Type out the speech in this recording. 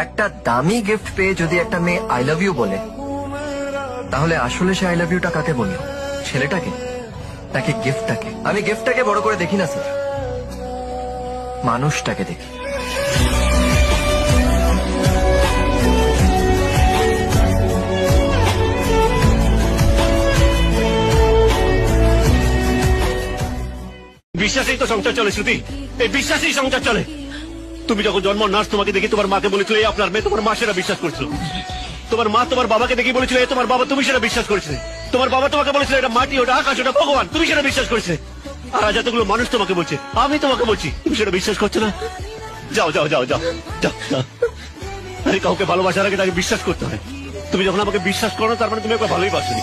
একটা দামি গিফট পেয়ে যদি একটা মেয়ে আই লাভ ইউ বলে, তাহলে আসলে সে আই লাভ ইউটা কাকে বলল? ছেলেটাকে নাকি গিফটটাকে? আমি গিফটটাকে বড় করে দেখি না স্যার, মানুষটাকে দেখি। বিশ্বাসেই তো সংসার চলে শ্রুতি, এই বিশ্বাসেই সংসার চলে। তুমি যখন জন্ম নার্স তোমাকে দেখি তোমার মাকে বলেছিল এই আপনার মেয়ে, তোমার মা সেটা বিশ্বাস করেছিল। তোমার মা তোমার বাবাকে দেখে বলেছিল এই তোমার বাবা, তুমি সেটা বিশ্বাস করেছিলে। তোমার বাবা তোমাকে বলেছিল এটা মাটি, ওটা আকাশ, ওটা ভগবান, তুমি সেটা বিশ্বাস করেছিলে। আর আজ এতগুলো মানুষ তোমাকে বলছে, আমি তোমাকে বলছি, তুমি সেটা বিশ্বাস করছো না। যাও যাও যাও যাও যাও। আরে কাউকে ভালোবাসার আগে তাকে বিশ্বাস করতে হয়। তুমি যখন আমাকে বিশ্বাস করো তার মানে তুমি একবার ভালোই বাসনি।